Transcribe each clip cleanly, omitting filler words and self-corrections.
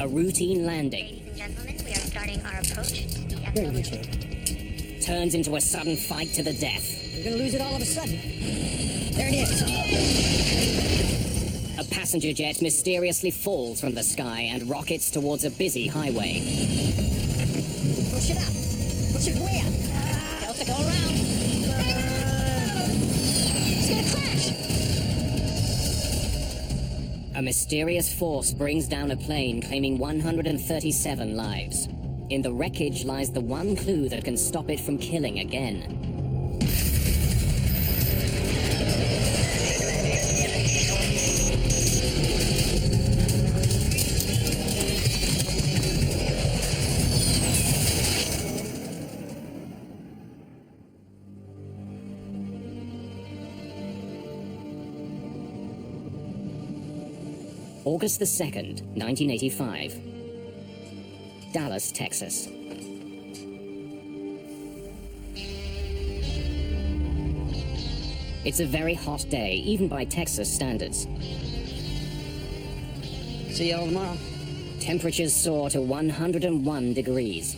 A routine landing. Ladies and gentlemen, we are starting our approach to the FW. Turns into a sudden fight to the death. We're gonna lose it all of a sudden. There it is. A passenger jet mysteriously falls from the sky and rockets towards a busy highway. Push it up. Push it way up. Delta, go around. It's gonna crash. A mysterious force brings down a plane claiming 137 lives. In the wreckage lies the one clue that can stop it from killing again. August the 2nd, 1985. Dallas, Texas. It's a very hot day, even by Texas standards. See y'all tomorrow. Temperatures soar to 101 degrees.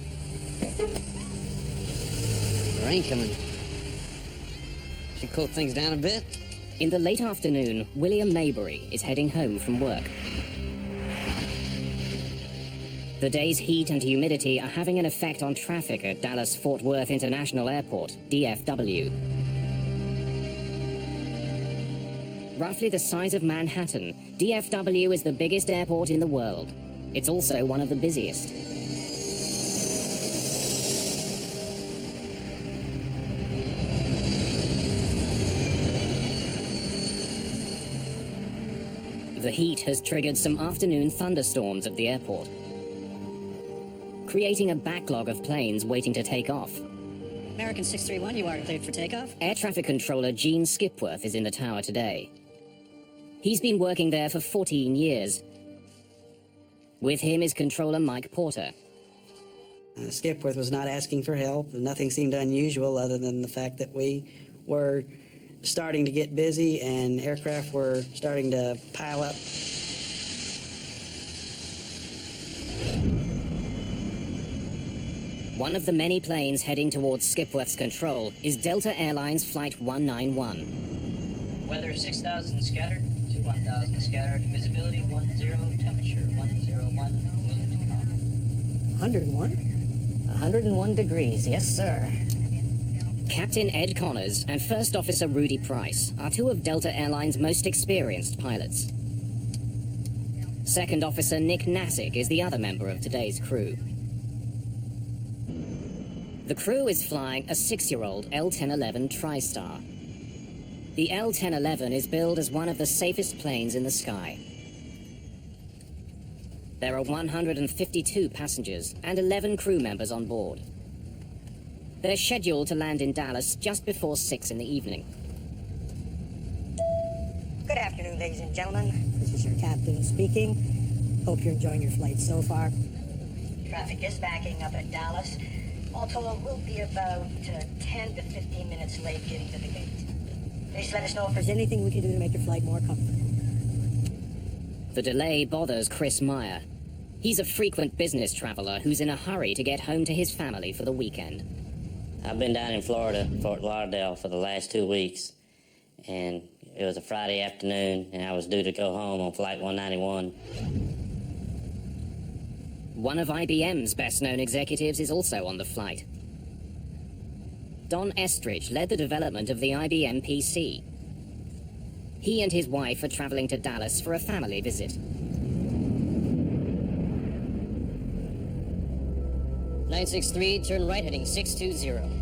Rain coming. Should cool things down a bit. In the late afternoon, William Maybury is heading home from work. The day's heat and humidity are having an effect on traffic at Dallas-Fort Worth International Airport, DFW. Roughly the size of Manhattan, DFW is the biggest airport in the world. It's also one of the busiest. The heat has triggered some afternoon thunderstorms at the airport, creating a backlog of planes waiting to take off. American 631, you are cleared for takeoff. Air traffic controller Gene Skipworth is in the tower today. He's been working there for 14 years. With him is controller Mike Porter. Skipworth was not asking for help. Nothing seemed unusual other than the fact that we were starting to get busy and aircraft were starting to pile up. One of the many planes heading towards Skipworth's control is Delta Airlines Flight 191. Weather 6,000 scattered to 1,000 scattered. Visibility 10, temperature 101, wind calm. 101? 101 degrees, yes sir. Captain Ed Connors and First Officer Rudy Price are two of Delta Airlines' most experienced pilots. Second Officer Nick Nassick is the other member of today's crew. The crew is flying a 6-year-old L-1011 TriStar. The L-1011 is billed as one of the safest planes in the sky. There are 152 passengers and 11 crew members on board. They're scheduled to land in Dallas just before 6 in the evening. Good afternoon, ladies and gentlemen. This is your captain speaking. Hope you're enjoying your flight so far. Traffic is backing up at Dallas. All told, we'll be about 10 to 15 minutes late getting to the gate. Please let us know if there's anything we can do to make your flight more comfortable. The delay bothers Chris Meyer. He's a frequent business traveler who's in a hurry to get home to his family for the weekend. I've been down in Florida, Fort Lauderdale, for the last 2 weeks, and it was a Friday afternoon, and I was due to go home on Flight 191. One of IBM's best-known executives is also on the flight. Don Estridge led the development of the IBM PC. He and his wife are traveling to Dallas for a family visit. 963, turn right, heading 620.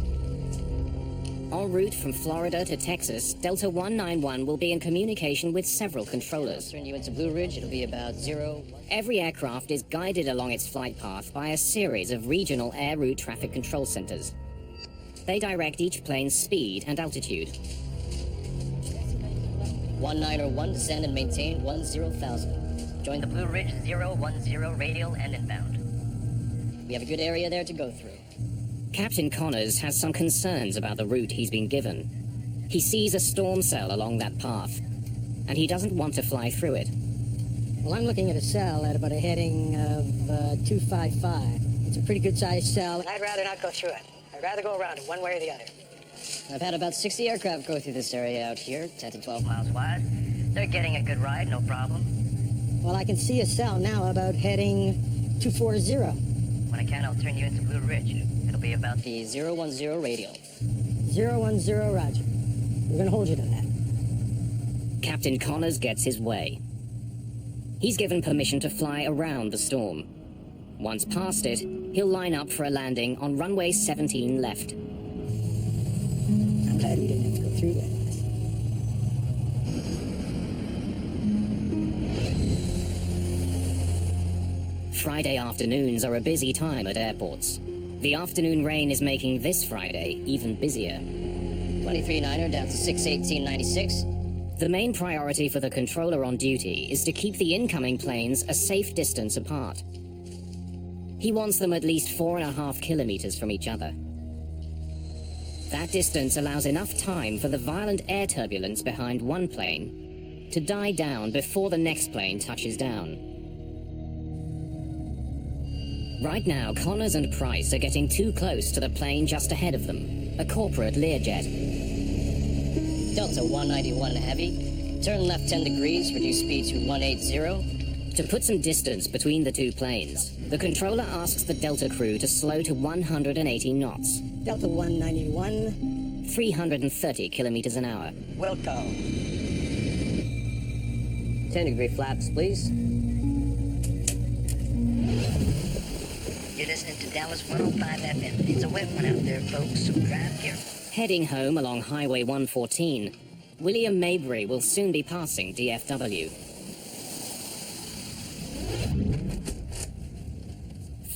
En route from Florida to Texas, Delta 191 will be in communication with several controllers. Turn you into Blue Ridge, it'll be about 0. Every aircraft is guided along its flight path by a series of regional air route traffic control centers. They direct each plane's speed and altitude. 1901, descend and maintain 10,000. Join the Blue Ridge 010 radial and inbound. We have a good area there to go through. Captain Connors has some concerns about the route he's been given. He sees a storm cell along that path, and he doesn't want to fly through it. Well, I'm looking at a cell at about a heading of 255. It's a pretty good-sized cell, and I'd rather not go through it. I'd rather go around it one way or the other. I've had about 60 aircraft go through this area out here, 10 to 12 miles wide. They're getting a good ride, no problem. Well, I can see a cell now about heading 240. When I can, I'll turn you into Blue Ridge. It'll be about the 010 radial. 010, roger. We're going to hold you to that. Captain Connors gets his way. He's given permission to fly around the storm. Once past it, he'll line up for a landing on runway 17 left. I'm glad we didn't have to go through that. Friday afternoons are a busy time at airports. The afternoon rain is making this Friday even busier. 23-9er down to 618.96. The main priority for the controller on duty is to keep the incoming planes a safe distance apart. He wants them at least 4.5 kilometers from each other. That distance allows enough time for the violent air turbulence behind one plane to die down before the next plane touches down. Right now, Connors and Price are getting too close to the plane just ahead of them, a corporate Learjet. Delta 191 Heavy. Turn left 10 degrees, reduce speed to 180. To put some distance between the two planes, the controller asks the Delta crew to slow to 180 knots. Delta 191. 330 kilometers an hour. Wilco. 10-degree flaps, please. You're listening to Dallas 105 FM. It's a wet one out there, folks, so drive careful. Heading home along Highway 114, William Mabry will soon be passing DFW.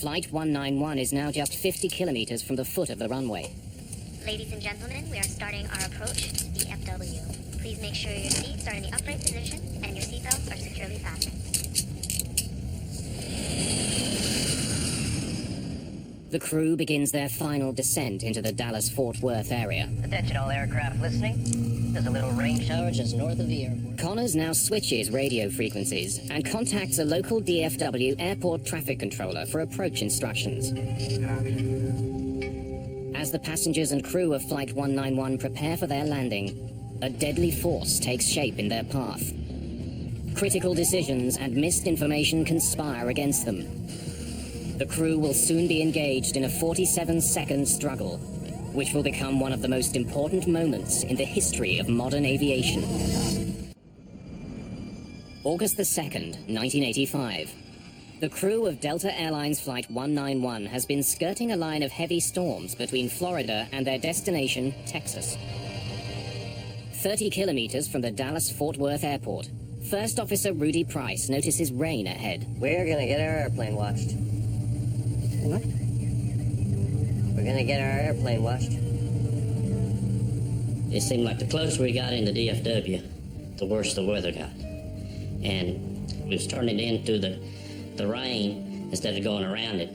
Flight 191 is now just 50 kilometers from the foot of the runway. Ladies and gentlemen, we are starting our approach to DFW. Please make sure your seats are in the upright position and your seatbelts are securely fastened. The crew begins their final descent into the Dallas-Fort Worth area. Attention all aircraft listening. There's a little rain shower just north of the airport. Connors now switches radio frequencies and contacts a local DFW airport traffic controller for approach instructions. As the passengers and crew of Flight 191 prepare for their landing, a deadly force takes shape in their path. Critical decisions and missed information conspire against them. The crew will soon be engaged in a 47-second struggle, which will become one of the most important moments in the history of modern aviation. August the 2nd, 1985. The crew of Delta Airlines Flight 191 has been skirting a line of heavy storms between Florida and their destination, Texas. 30 kilometers from the Dallas-Fort Worth Airport, First Officer Rudy Price notices rain ahead. We're gonna get our airplane washed. What? We're gonna get our airplane washed. It seemed like the closer we got into DFW, the worse the weather got. And we was turning into the rain instead of going around it.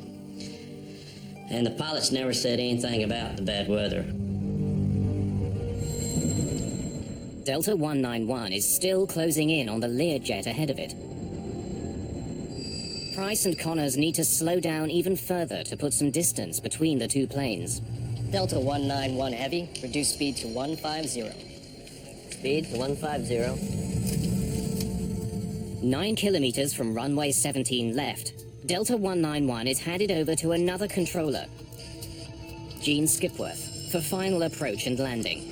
And the pilots never said anything about the bad weather. Delta 191 is still closing in on the Learjet ahead of it. Price and Connors need to slow down even further to put some distance between the two planes. Delta 191 Heavy, reduce speed to 150. Speed to 150. 9 kilometers from runway 17 left, Delta 191 is handed over to another controller, Gene Skipworth, for final approach and landing.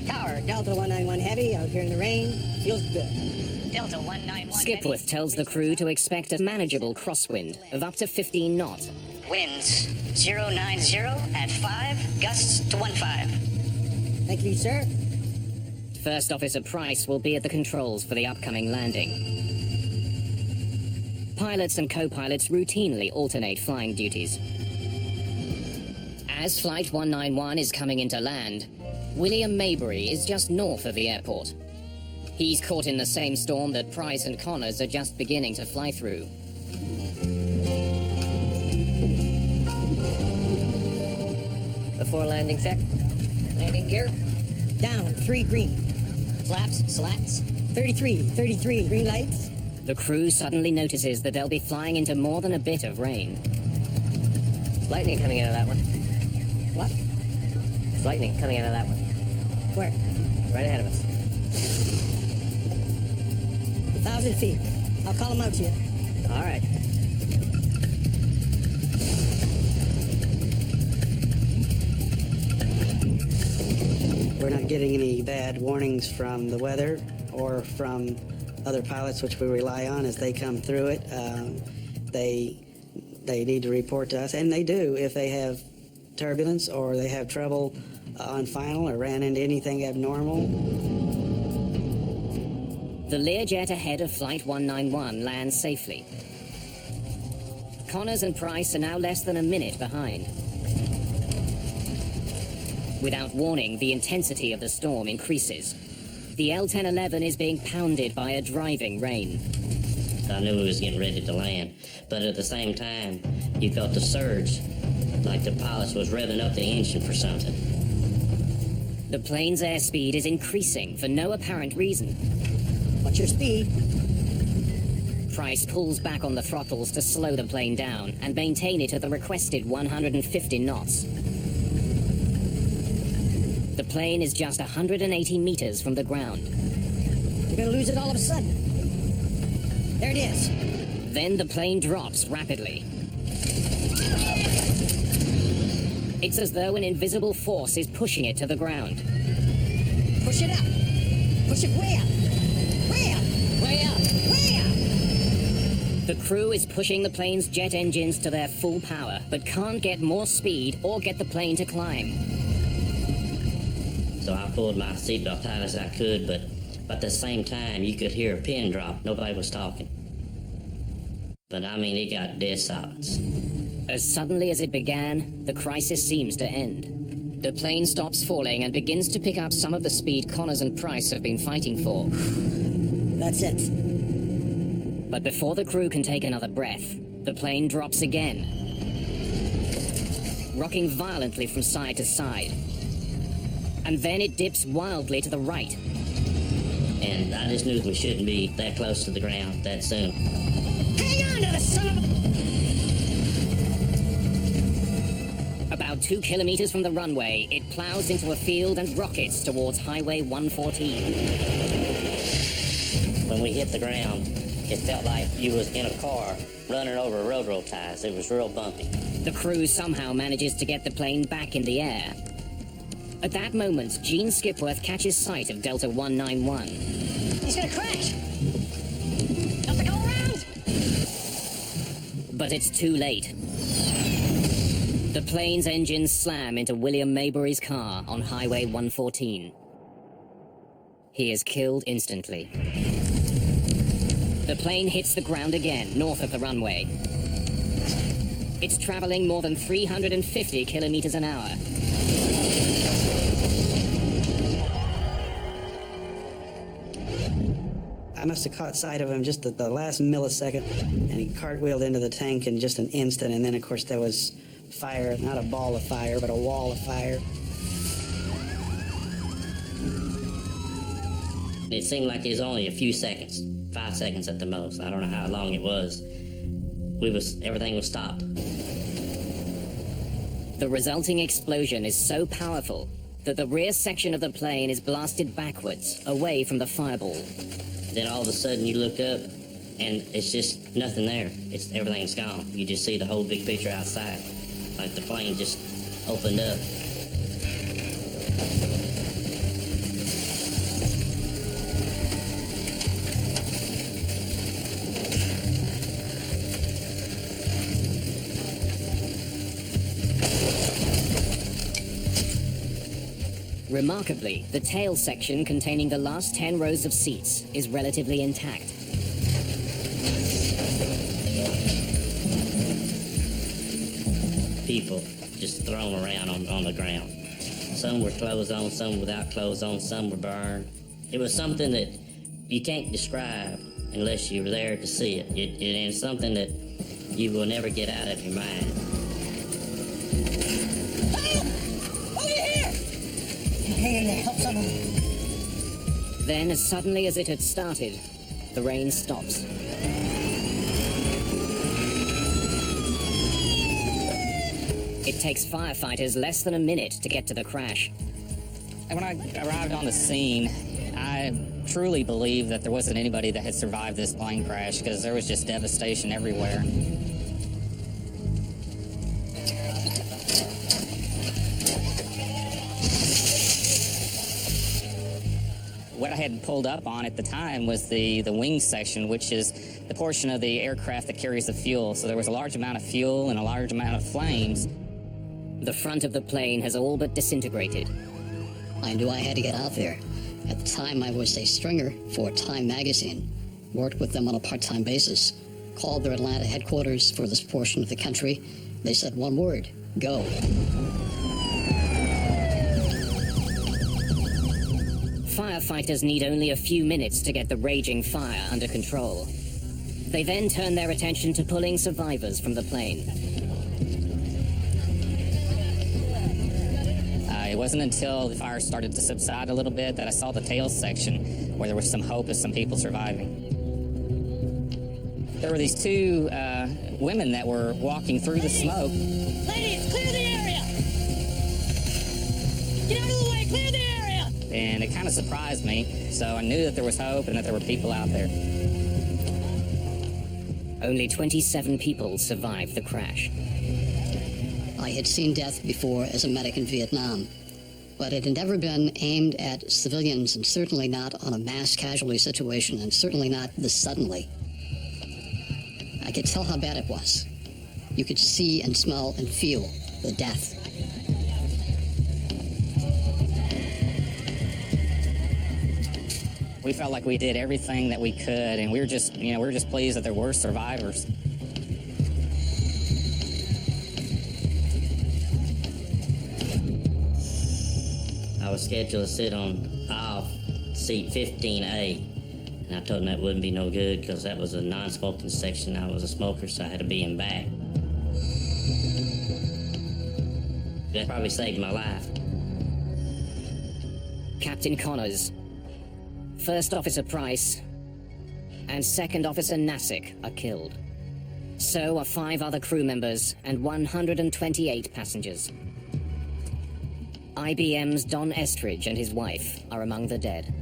Tower, Delta 191 Heavy, out here in the rain. Feels good. Delta 191 Skipworth tells the crew to expect a manageable crosswind of up to 15 knots. Winds 090 at 5, gusts to 15. Thank you, sir. First Officer Price will be at the controls for the upcoming landing. Pilots and co-pilots routinely alternate flying duties. As Flight 191 is coming into land, William Mabry is just north of the airport. He's caught in the same storm that Price and Connors are just beginning to fly through. Before landing check. Landing gear. Down, 3 green. Flaps, slats. 33, 33, green lights. The crew suddenly notices that they'll be flying into more than a bit of rain. Lightning coming out of that one. What? There's lightning coming out of that one. Where? Right ahead of us. 1,000 feet. I'll call them out to you. All right. We're not getting any bad warnings from the weather or from other pilots, which we rely on as they come through it. They need to report to us, and they do if they have turbulence or they have trouble on final or ran into anything abnormal. The Learjet ahead of Flight 191 lands safely. Connors and Price are now less than a minute behind. Without warning, the intensity of the storm increases. The L-1011 is being pounded by a driving rain. I knew we was getting ready to land, but at the same time, you felt the surge, like the pilots was revving up the engine for something. The plane's airspeed is increasing for no apparent reason. What's your speed? Price pulls back on the throttles to slow the plane down and maintain it at the requested 150 knots. The plane is just 180 meters from the ground. You're gonna lose it all of a sudden. There it is. Then the plane drops rapidly. It's as though an invisible force is pushing it to the ground. Push it up. Push it way up. Way up. Way up! Way up. The crew is pushing the plane's jet engines to their full power, but can't get more speed or get the plane to climb. So I pulled my seatbelt tight as I could, but at the same time, you could hear a pin drop. Nobody was talking. But I mean, it got dead silence. As suddenly as it began, the crisis seems to end. The plane stops falling and begins to pick up some of the speed Connors and Price have been fighting for. That's it. But before the crew can take another breath, the plane drops again, rocking violently from side to side. And then it dips wildly to the right. And I just knew we shouldn't be that close to the ground that soon. Hang on to the son of a... About 2 kilometers from the runway, it plows into a field and rockets towards Highway 114. When we hit the ground, it felt like you was in a car running over railroad ties. It was real bumpy. The crew somehow manages to get the plane back in the air. At that moment, Gene Skipworth catches sight of Delta 191. He's gonna crash. Have to go around. But it's too late. The plane's engines slam into William Maybury's car on Highway 114. He is killed instantly. The plane hits the ground again, north of the runway. It's traveling more than 350 kilometers an hour. I must have caught sight of him just at the last millisecond, and he cartwheeled into the tank in just an instant, and then, of course, there was fire, not a ball of fire, but a wall of fire. It seemed like it was only a few seconds, 5 seconds at the most. I don't know how long it was. Everything was stopped. The resulting explosion is so powerful that the rear section of the plane is blasted backwards, away from the fireball. Then all of a sudden you look up and it's just nothing there. Everything's gone. You just see the whole big picture outside. Like the plane just opened up. Remarkably, the tail section containing the last 10 rows of seats is relatively intact. People just thrown around on the ground. Some were clothes on, some without clothes on, some were burned. It was something that you can't describe unless you were there to see it. It is something that you will never get out of your mind. Help! Over here! hang in there. Help someone. Then, as suddenly as it had started, the rain stops. It takes firefighters less than a minute to get to the crash. And when I arrived on the scene, I truly believe that there wasn't anybody that had survived this plane crash because there was just devastation everywhere. What I had pulled up on at the time was the wing section, which is the portion of the aircraft that carries the fuel. So there was a large amount of fuel and a large amount of flames. The front of the plane has all but disintegrated. I knew I had to get out there. At the time, I was a stringer for Time magazine, worked with them on a part-time basis, called their Atlanta headquarters for this portion of the country. They said one word, go. Firefighters need only a few minutes to get the raging fire under control. They then turn their attention to pulling survivors from the plane. It wasn't until the fire started to subside a little bit that I saw the tail section where there was some hope of some people surviving. There were these two women that were walking through the smoke. Ladies, clear the area! Get out of the way, clear the area! And it kind of surprised me, so I knew that there was hope and that there were people out there. Only 27 people survived the crash. I had seen death before as a medic in Vietnam, but it had never been aimed at civilians, and certainly not on a mass casualty situation, and certainly not this suddenly. I could tell how bad it was. You could see and smell and feel the death. We felt like we did everything that we could, and we were just pleased that there were survivors. I was scheduled to sit on aisle seat 15A, and I told them that wouldn't be no good because that was a non-smoking section. I was a smoker, so I had to be in back. That probably saved my life. Captain Connors, First Officer Price, and Second Officer Nassick are killed. So are 5 other crew members and 128 passengers. IBM's Don Estridge and his wife are among the dead.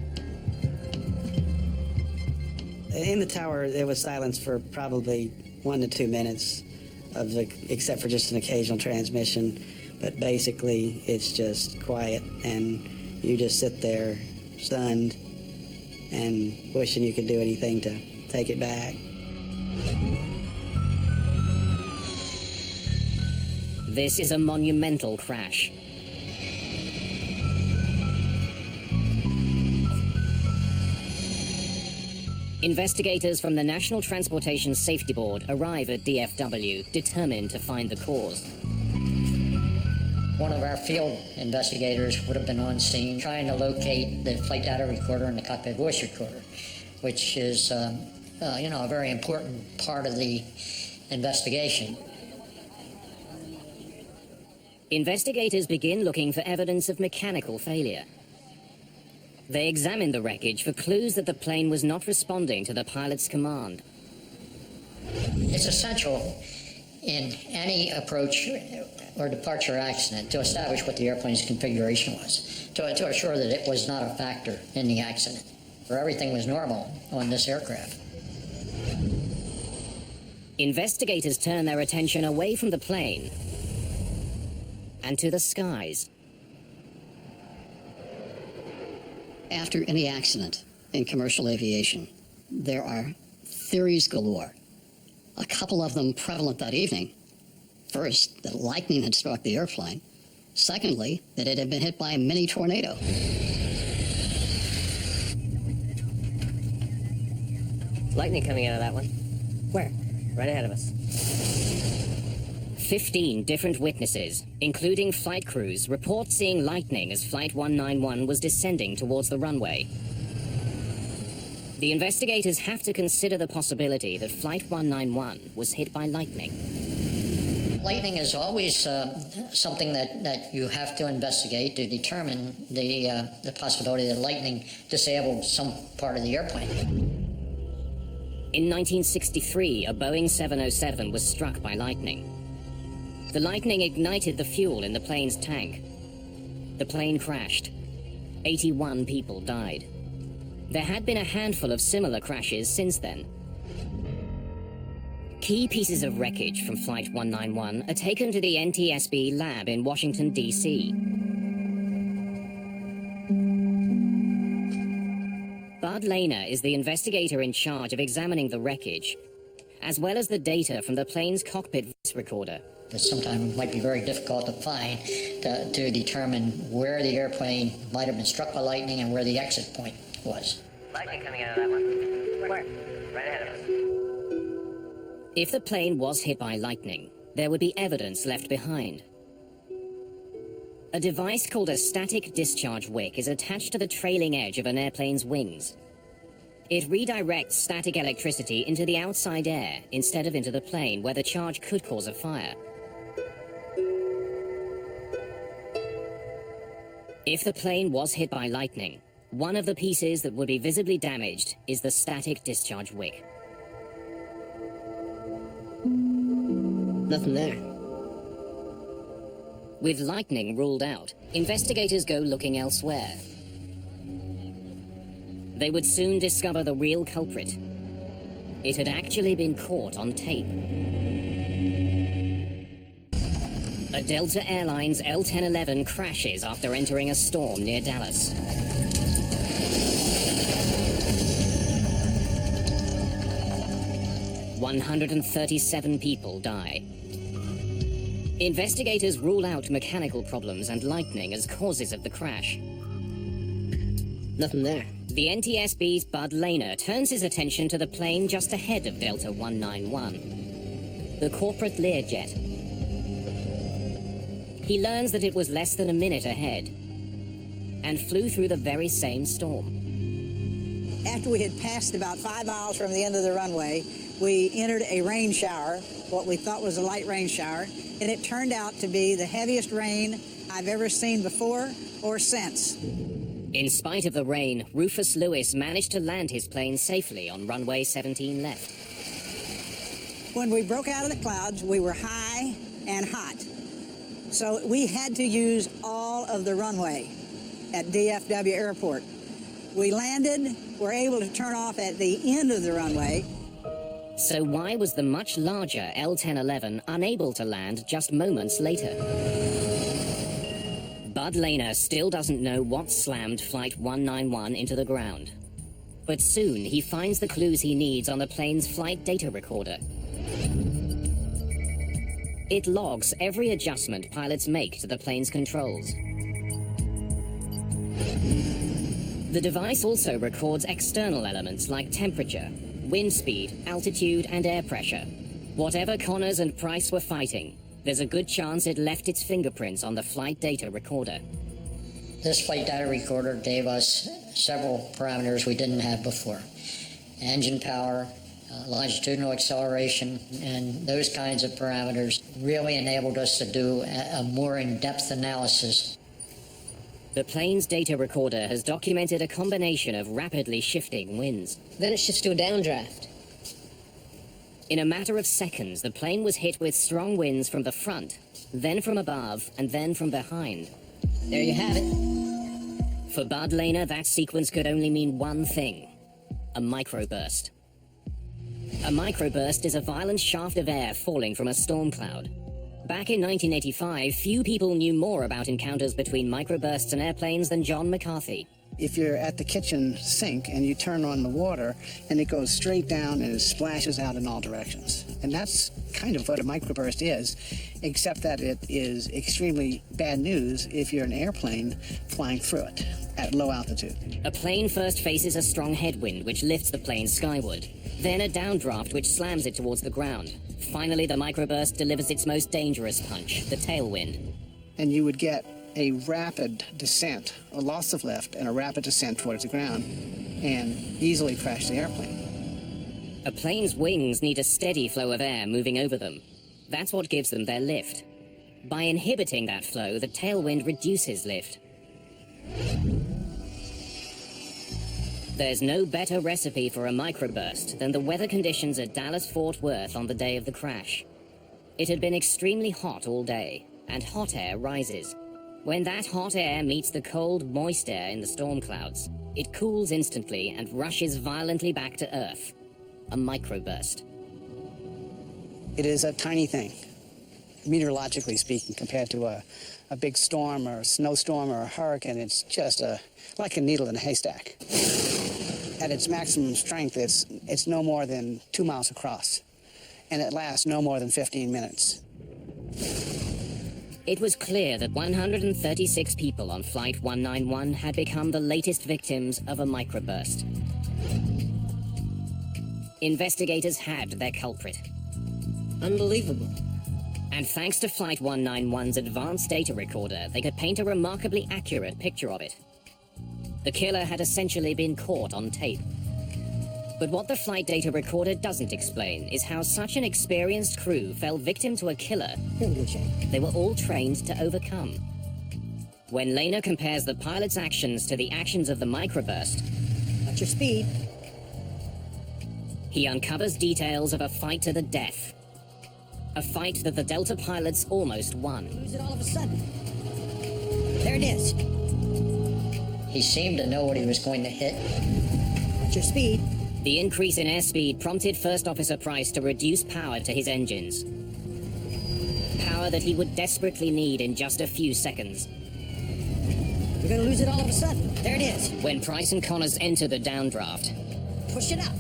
In the tower, there was silence for probably 1 to 2 minutes, except for just an occasional transmission. But basically, it's just quiet, and you just sit there, stunned, and wishing you could do anything to take it back. This is a monumental crash. Investigators from the National Transportation Safety Board arrive at DFW, determined to find the cause. One of our field investigators would have been on scene trying to locate the flight data recorder and the cockpit voice recorder, which is, a very important part of the investigation. Investigators begin looking for evidence of mechanical failure. They examine the wreckage for clues that the plane was not responding to the pilot's command. It's essential in any approach or departure accident to establish what the airplane's configuration was, to assure that it was not a factor in the accident, where everything was normal on this aircraft. Investigators turn their attention away from the plane and to the skies. After any accident in commercial aviation, there are theories galore. A couple of them prevalent that evening. First, that lightning had struck the airplane. Secondly, that it had been hit by a mini tornado. Lightning coming out of that one. Where? Right ahead of us. 15 different witnesses, including flight crews, report seeing lightning as Flight 191 was descending towards the runway. The investigators have to consider the possibility that Flight 191 was hit by lightning. Lightning is always something that you have to investigate to determine the possibility that lightning disabled some part of the airplane. In 1963, a Boeing 707 was struck by lightning. The lightning ignited the fuel in the plane's tank. The plane crashed. 81 people died. There had been a handful of similar crashes since then. Key pieces of wreckage from Flight 191 are taken to the NTSB lab in Washington, D.C. Bud Lehner is the investigator in charge of examining the wreckage, as well as the data from the plane's cockpit voice recorder. That sometimes might be very difficult to find to determine where the airplane might have been struck by lightning and where the exit point was. Lightning coming out of that one. Where? Right ahead of us. If the plane was hit by lightning, there would be evidence left behind. A device called a static discharge wick is attached to the trailing edge of an airplane's wings. It redirects static electricity into the outside air instead of into the plane, where the charge could cause a fire. If the plane was hit by lightning, one of the pieces that would be visibly damaged is the static discharge wick. Nothing there. With lightning ruled out, investigators go looking elsewhere. They would soon discover the real culprit. It had actually been caught on tape. A Delta Airlines L-1011 crashes after entering a storm near Dallas. "137 people die. Investigators rule out mechanical problems and lightning as causes of the crash. Nothing there. The NTSB's Bud Lehner turns his attention to the plane just ahead of Delta 191, the corporate Learjet. He learns that it was less than a minute ahead and flew through the very same storm. After we had passed about 5 miles from the end of the runway, we entered a rain shower, what we thought was a light rain shower, and it turned out to be the heaviest rain I've ever seen before or since. In spite of the rain, Rufus Lewis managed to land his plane safely on runway 17 left. When we broke out of the clouds, we were high and hot. So we had to use all of the runway at DFW Airport. We landed, were able to turn off at the end of the runway. So why was the much larger L-1011 unable to land just moments later? Bud Lehner still doesn't know what slammed Flight 191 into the ground. But soon he finds the clues he needs on the plane's flight data recorder. It logs every adjustment pilots make to the plane's controls. The device also records external elements like temperature, wind speed, altitude, and air pressure. Whatever Connors and Price were fighting, there's a good chance it left its fingerprints on the flight data recorder. This flight data recorder gave us several parameters we didn't have before. Engine power, longitudinal acceleration, and those kinds of parameters really enabled us to do a more in-depth analysis. The plane's data recorder has documented a combination of rapidly shifting winds. Then it shifts to a downdraft. In a matter of seconds, the plane was hit with strong winds from the front, then from above, and then from behind. There you have it. For Bud Lehner, that sequence could only mean one thing: a microburst. A microburst is a violent shaft of air falling from a storm cloud. Back in 1985, few people knew more about encounters between microbursts and airplanes than John McCarthy. If you're at the kitchen sink and you turn on the water and it goes straight down and it splashes out in all directions. And that's kind of what a microburst is, except that it is extremely bad news if you're an airplane flying through it at low altitude. A plane first faces a strong headwind which lifts the plane skyward, then a downdraft which slams it towards the ground. Finally, the microburst delivers its most dangerous punch, the tailwind. And you would get a rapid descent, a loss of lift, and a rapid descent towards the ground, and easily crash the airplane. A plane's wings need a steady flow of air moving over them. That's what gives them their lift. By inhibiting that flow, the tailwind reduces lift. There's no better recipe for a microburst than the weather conditions at Dallas-Fort Worth on the day of the crash. It had been extremely hot all day, and hot air rises. When that hot air meets the cold, moist air in the storm clouds, it cools instantly and rushes violently back to Earth. A microburst. It is a tiny thing, meteorologically speaking, compared to a big storm or a snowstorm or a hurricane. It's just like a needle in a haystack. At its maximum strength, it's no more than 2 miles across, and it lasts no more than 15 minutes. It was clear that 136 people on Flight 191 had become the latest victims of a microburst. Investigators had their culprit. Unbelievable. And thanks to Flight 191's advanced data recorder, they could paint a remarkably accurate picture of it. The killer had essentially been caught on tape. But what the flight data recorder doesn't explain is how such an experienced crew fell victim to a killer they were all trained to overcome. When Lehner compares the pilot's actions to the actions of the microburst, Watch your speed. he uncovers details of a fight to the death. A fight that the Delta pilots almost won. Lose it all of a sudden. There it is. He seemed to know what he was going to hit. Watch your speed. The increase in airspeed prompted First Officer Price to reduce power to his engines. Power that he would desperately need in just a few seconds. You're gonna lose it all of a sudden. There it is. When Price and Connors entered the downdraft, Push it up.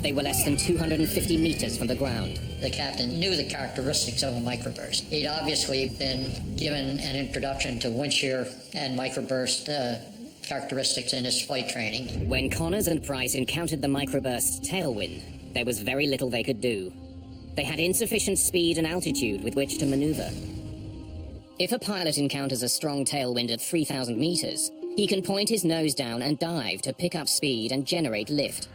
they were less than 250 meters from the ground. The captain knew the characteristics of a microburst. He'd obviously been given an introduction to wind shear and microburst characteristics in his flight training. When Connors and Price encountered the microburst's tailwind, there was very little they could do. They had insufficient speed and altitude with which to maneuver. If a pilot encounters a strong tailwind at 3,000 meters, he can point his nose down and dive to pick up speed and generate lift.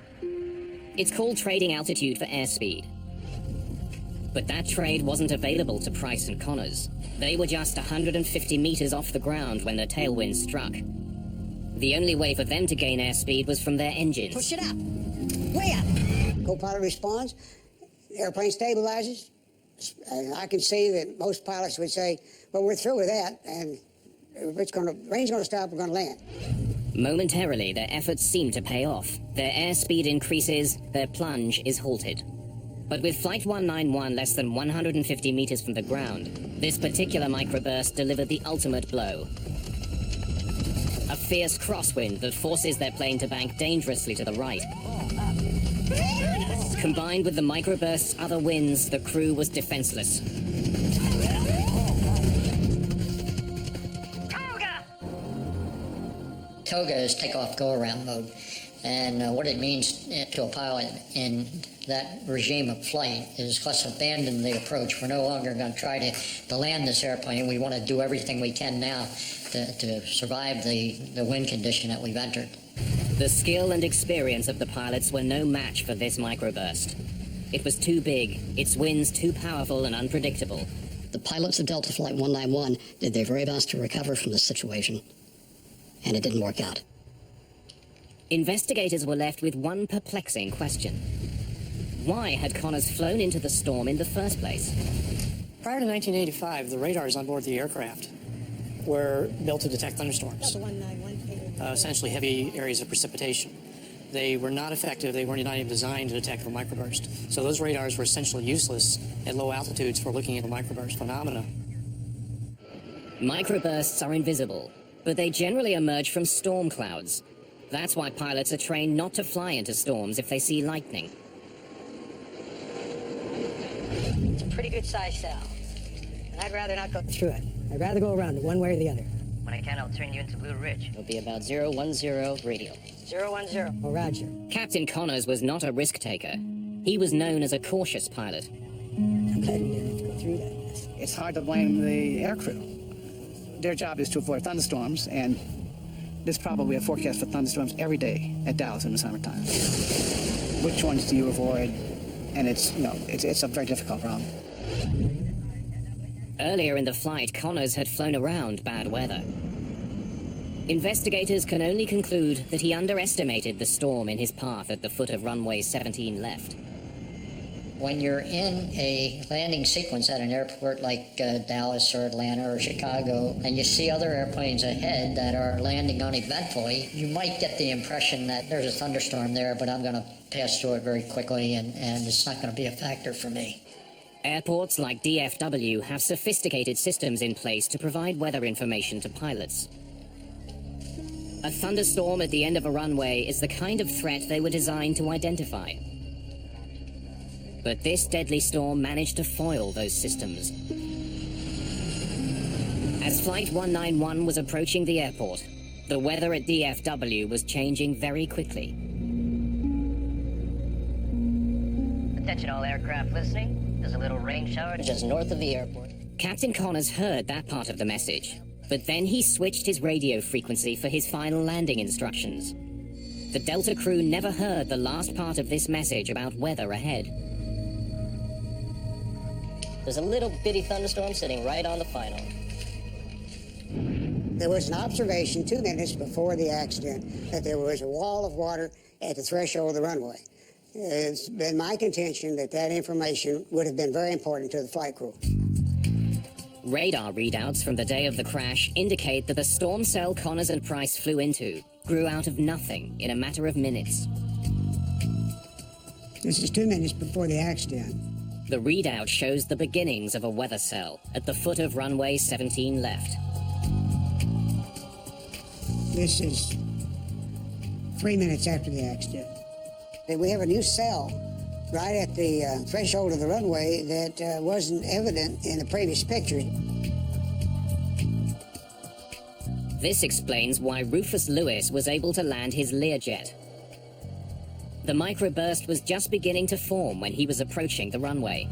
It's called trading altitude for airspeed. But that trade wasn't available to Price and Connors. They were just 150 meters off the ground when the tailwind struck. The only way for them to gain airspeed was from their engines. Push it up. Way up. Co-pilot responds, the airplane stabilizes. And I can see that most pilots would say, well, we're through with that, and rain's going to stop, we're going to land. Momentarily, their efforts seem to pay off. Their airspeed increases, their plunge is halted. But with Flight 191 less than 150 meters from the ground, this particular microburst delivered the ultimate blow. A fierce crosswind that forces their plane to bank dangerously to the right. Combined with the microburst's other winds, the crew was defenseless. Toga is takeoff go-around mode, and what it means to a pilot in that regime of flight is let's abandon the approach. We're no longer going to try to land this airplane. We want to do everything we can now to survive the wind condition that we've entered. The skill and experience of the pilots were no match for this microburst. It was too big, its winds too powerful and unpredictable. The pilots of Delta Flight 191 did their very best to recover from this situation, and it didn't work out. Investigators were left with one perplexing question. Why had Connors flown into the storm in the first place? Prior to 1985, the radars on board the aircraft were built to detect thunderstorms, essentially heavy areas of precipitation. They were not effective. They weren't even designed to detect a microburst. So those radars were essentially useless at low altitudes for looking at a microburst phenomena. Microbursts are invisible, but they generally emerge from storm clouds. That's why pilots are trained not to fly into storms if they see lightning. It's a pretty good size cell. And I'd rather not go through it. I'd rather go around it one way or the other. When I can, I'll turn you into Blue Ridge. It'll be about 010 radio. 010. Oh, Roger. Captain Connors was not a risk taker. He was known as a cautious pilot. I'm glad we didn't have to go through that. It's hard to blame the aircrew. Their job is to avoid thunderstorms, and there's probably a forecast for thunderstorms every day at Dallas in the summertime. Which ones do you avoid? And it's a very difficult problem. Earlier in the flight, Connors had flown around bad weather. Investigators can only conclude that he underestimated the storm in his path at the foot of runway 17 left. When you're in a landing sequence at an airport like Dallas or Atlanta or Chicago, and you see other airplanes ahead that are landing uneventfully, you might get the impression that there's a thunderstorm there, but I'm going to pass through it very quickly, and it's not going to be a factor for me. Airports like DFW have sophisticated systems in place to provide weather information to pilots. A thunderstorm at the end of a runway is the kind of threat they were designed to identify. But this deadly storm managed to foil those systems. As Flight 191 was approaching the airport, the weather at DFW was changing very quickly. Attention all aircraft listening. There's a little rain shower Just north of the airport. Captain Connors heard that part of the message, but then he switched his radio frequency for his final landing instructions. The Delta crew never heard the last part of this message about weather ahead. There's a little bitty thunderstorm sitting right on the final. There was an observation 2 minutes before the accident that there was a wall of water at the threshold of the runway. It's been my contention that that information would have been very important to the flight crew. Radar readouts from the day of the crash indicate that the storm cell Connors and Price flew into grew out of nothing in a matter of minutes. This is 2 minutes before the accident. The readout shows the beginnings of a weather cell at the foot of runway 17 left. This is 3 minutes after the accident. And we have a new cell right at the threshold of the runway that wasn't evident in the previous picture. This explains why Rufus Lewis was able to land his Learjet. The microburst was just beginning to form when he was approaching the runway.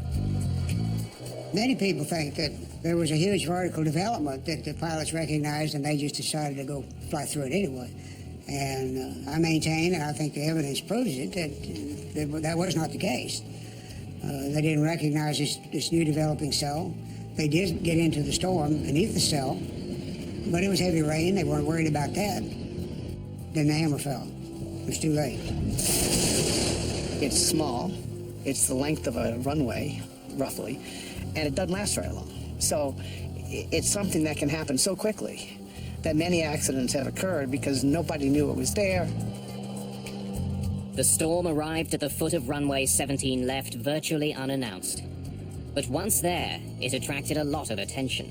Many people think that there was a huge vertical development that the pilots recognized and they just decided to go fly through it anyway. And I maintain, and I think the evidence proves it, that that was not the case. They didn't recognize this new developing cell. They did get into the storm beneath the cell, but it was heavy rain. They weren't worried about that. Then the hammer fell. It was too late. It's small. It's the length of a runway, roughly, and it doesn't last very long. So it's something that can happen so quickly that many accidents have occurred because nobody knew it was there. The storm arrived at the foot of runway 17 left virtually unannounced. But once there, it attracted a lot of attention.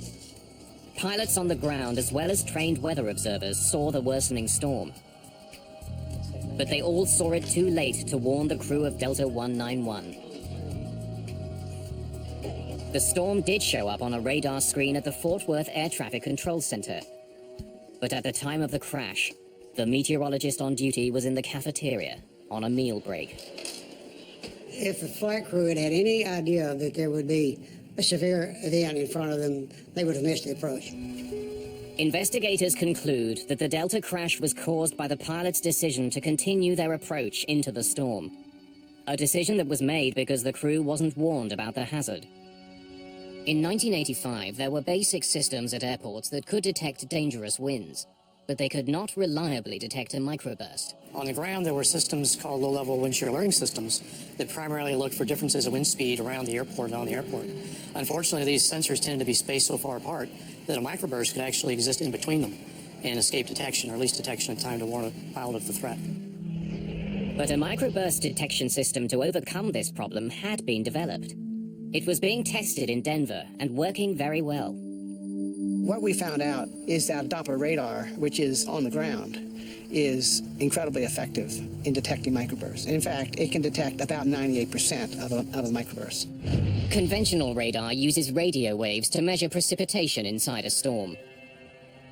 Pilots on the ground as well as trained weather observers saw the worsening storm. But they all saw it too late to warn the crew of Delta 191. The storm did show up on a radar screen at the Fort Worth Air Traffic Control Center. But at the time of the crash, the meteorologist on duty was in the cafeteria on a meal break. If the flight crew had had any idea that there would be a severe event in front of them, they would have missed the approach. Investigators conclude that the Delta crash was caused by the pilot's decision to continue their approach into the storm. A decision that was made because the crew wasn't warned about the hazard. In 1985, there were basic systems at airports that could detect dangerous winds, but they could not reliably detect a microburst. On the ground, there were systems called low-level wind shear learning systems that primarily looked for differences in wind speed around the airport and on the airport. Unfortunately, these sensors tended to be spaced so far apart that a microburst could actually exist in between them and escape detection, or at least detection in time to warn a pilot of the threat. But a microburst detection system to overcome this problem had been developed. It was being tested in Denver and working very well. What we found out is that Doppler radar, which is on the ground, is incredibly effective in detecting microbursts. In fact, it can detect about 98% of a microburst. Conventional radar uses radio waves to measure precipitation inside a storm.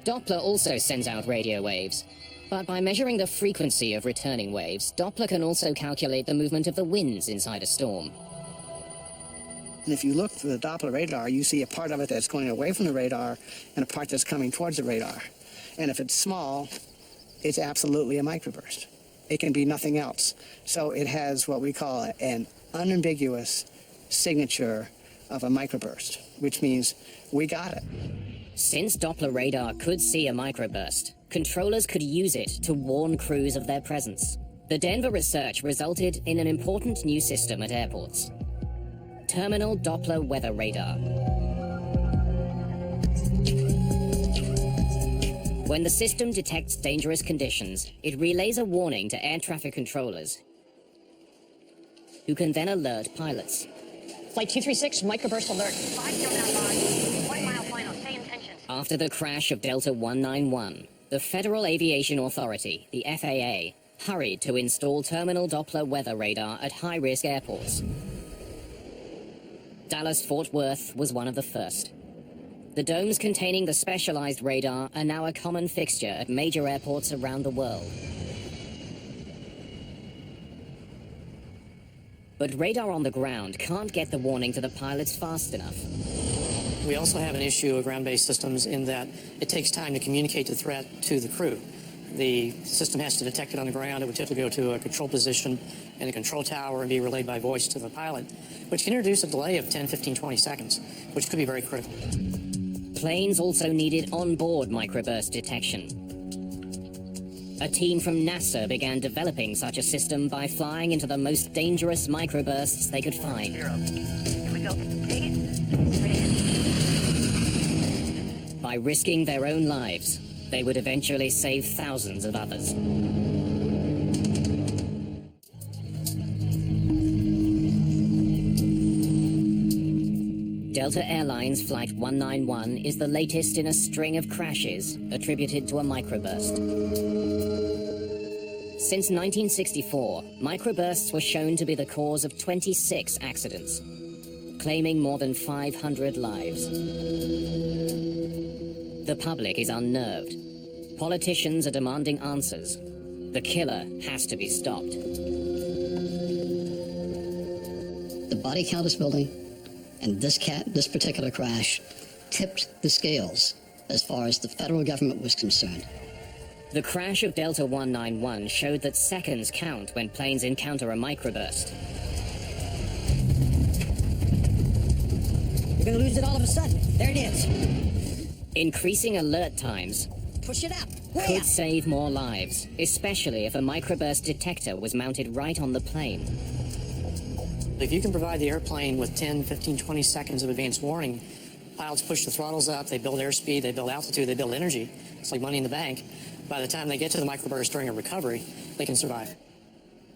Doppler also sends out radio waves, but by measuring the frequency of returning waves, Doppler can also calculate the movement of the winds inside a storm. And if you look through the Doppler radar, you see a part of it that's going away from the radar and a part that's coming towards the radar. And if it's small, it's absolutely a microburst. It can be nothing else. So it has what we call an unambiguous signature of a microburst, which means we got it. Since Doppler radar could see a microburst, controllers could use it to warn crews of their presence. The Denver research resulted in an important new system at airports: Terminal Doppler Weather Radar. When the system detects dangerous conditions, it relays a warning to air traffic controllers, who can then alert pilots. Flight 236, microburst alert. 1 mile final, stay in tension. After the crash of Delta 191, the Federal Aviation Authority, the FAA, hurried to install terminal Doppler weather radar at high-risk airports. Dallas-Fort Worth was one of the first. The domes containing the specialized radar are now a common fixture at major airports around the world. But radar on the ground can't get the warning to the pilots fast enough. We also have an issue of ground-based systems in that it takes time to communicate the threat to the crew. The system has to detect it on the ground. It would typically go to a control position in the control tower and be relayed by voice to the pilot, which can introduce a delay of 10, 15, 20 seconds, which could be very critical. Planes also needed onboard microburst detection. A team from NASA began developing such a system by flying into the most dangerous microbursts they could find. Here we go. Take it. By risking their own lives, they would eventually save thousands of others. Delta Airlines Flight 191 is the latest in a string of crashes attributed to a microburst. Since 1964, microbursts were shown to be the cause of 26 accidents, claiming more than 500 lives. The public is unnerved. Politicians are demanding answers. The killer has to be stopped. The body count is building, and this particular crash tipped the scales as far as the federal government was concerned. The crash of Delta 191 showed that seconds count when planes encounter a microburst. You're gonna lose it all of a sudden. There it is. Increasing alert times Push it up. Way could up. save more lives, especially if a microburst detector was mounted right on the plane. If you can provide the airplane with 10, 15, 20 seconds of advance warning, pilots push the throttles up, they build airspeed, they build altitude, they build energy. It's like money in the bank. By the time they get to the microburst during a recovery, they can survive.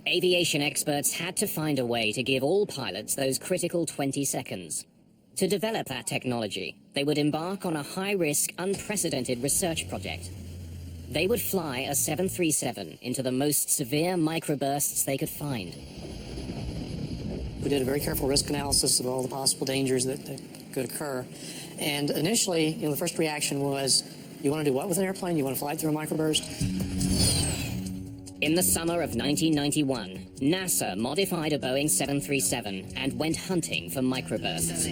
Aviation experts had to find a way to give all pilots those critical 20 seconds. To develop that technology, they would embark on a high-risk, unprecedented research project. They would fly a 737 into the most severe microbursts they could find. We did a very careful risk analysis of all the possible dangers that could occur. And initially, the first reaction was, you want to do what with an airplane? You want to fly it through a microburst? In the summer of 1991, NASA modified a Boeing 737 and went hunting for microbursts.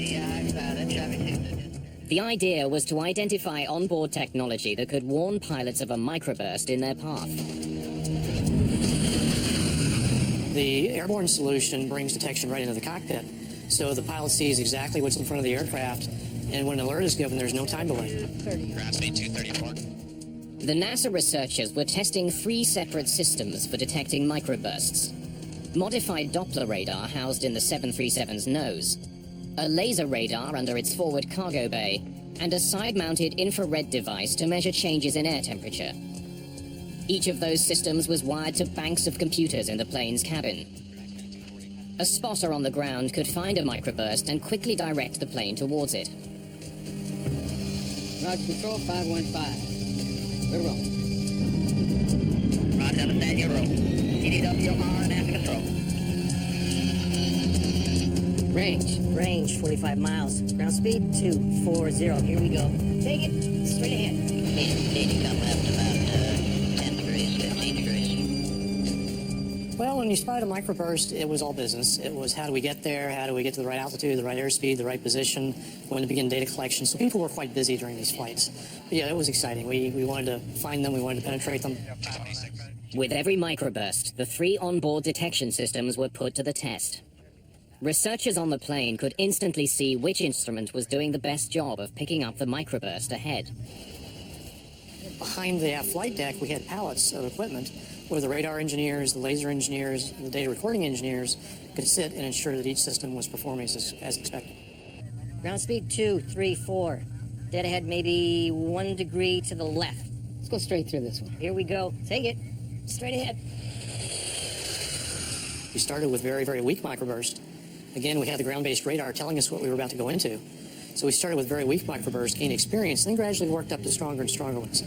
The idea was to identify onboard technology that could warn pilots of a microburst in their path. The airborne solution brings detection right into the cockpit, so the pilot sees exactly what's in front of the aircraft, and when an alert is given, there's no time delay. Ground speed 234. The NASA researchers were testing 3 separate systems for detecting microbursts. Modified Doppler radar housed in the 737's nose, a laser radar under its forward cargo bay, and a side-mounted infrared device to measure changes in air temperature. Each of those systems was wired to banks of computers in the plane's cabin. A spotter on the ground could find a microburst and quickly direct the plane towards it. Roger, control 515. We're rolling. Roger, understand your roll. TDWR and after control. Range 45 miles. Ground speed 240. Here we go. Take it straight ahead. Need to come left about 10 degrees, 15 degrees. Well, when you spied a microburst, it was all business. It was how do we get there, how do we get to the right altitude, the right airspeed, the right position, when to begin data collection. So people were quite busy during these flights. But yeah, it was exciting. We wanted to find them, we wanted to penetrate them. With every microburst, the 3 onboard detection systems were put to the test. Researchers on the plane could instantly see which instrument was doing the best job of picking up the microburst ahead. Behind the aft flight deck, we had pallets of equipment where the radar engineers, the laser engineers, and the data recording engineers could sit and ensure that each system was performing as expected. Ground speed 2, 3, 4. Dead ahead maybe 1 degree to the left. Let's go straight through this one. Here we go. Take it. Straight ahead. We started with very, very weak microburst. Again, we had the ground-based radar telling us what we were about to go into. So we started with very weak microburst, gained experience, and then gradually worked up to stronger and stronger ones.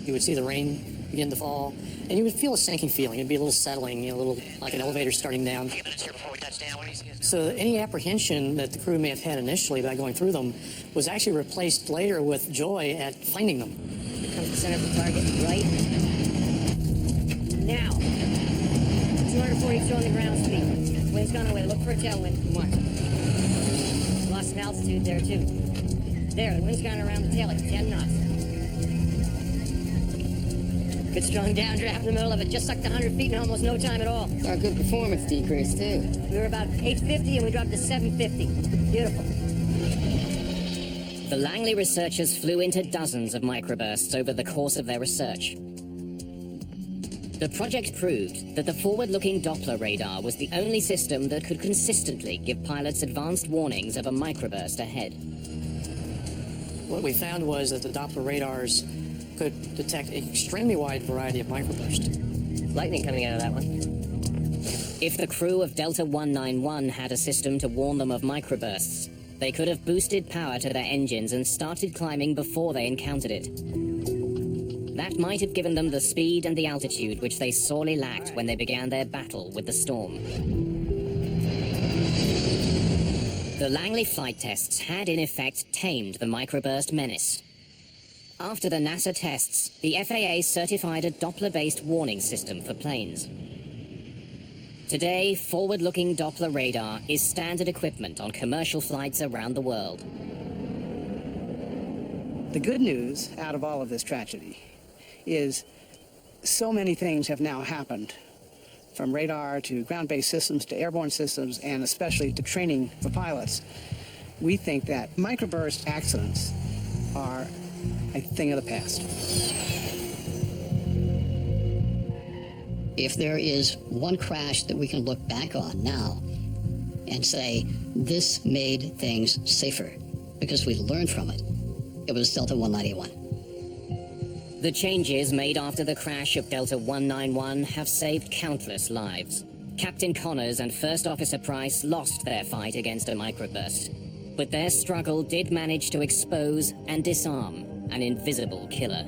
You would see the rain begin to fall, and you would feel a sinking feeling. It'd be a little settling, a little like an elevator starting down. A few minutes here before we touch down. So any apprehension that the crew may have had initially about going through them was actually replaced later with joy at finding them. Here comes the center of the target, right now. 242 on the ground speed. Wind's gone away. Look for a tailwind. Come on. Lost some altitude there, too. There, the wind's gone around the tail at 10 knots. Good strong downdraft in the middle of it. Just sucked 100 feet in almost no time at all. Our good performance decrease, too. We were about 850 and we dropped to 750. Beautiful. The Langley researchers flew into dozens of microbursts over the course of their research. The project proved that the forward-looking Doppler radar was the only system that could consistently give pilots advanced warnings of a microburst ahead. What we found was that the Doppler radars could detect an extremely wide variety of microbursts. Lightning coming out of that one. If the crew of Delta 191 had a system to warn them of microbursts, they could have boosted power to their engines and started climbing before they encountered it. That might have given them the speed and the altitude which they sorely lacked when they began their battle with the storm. The Langley flight tests had in effect tamed the microburst menace. After the NASA tests, the FAA certified a Doppler-based warning system for planes. Today, forward-looking Doppler radar is standard equipment on commercial flights around the world. The good news out of all of this tragedy is so many things have now happened, from radar to ground-based systems to airborne systems, and especially to training for pilots. We think that microburst accidents are a thing of the past. If there is one crash that we can look back on now and say, this made things safer because we learned from it, it was Delta 191. The changes made after the crash of Delta 191 have saved countless lives. Captain Connors and First Officer Price lost their fight against a microburst, but their struggle did manage to expose and disarm an invisible killer.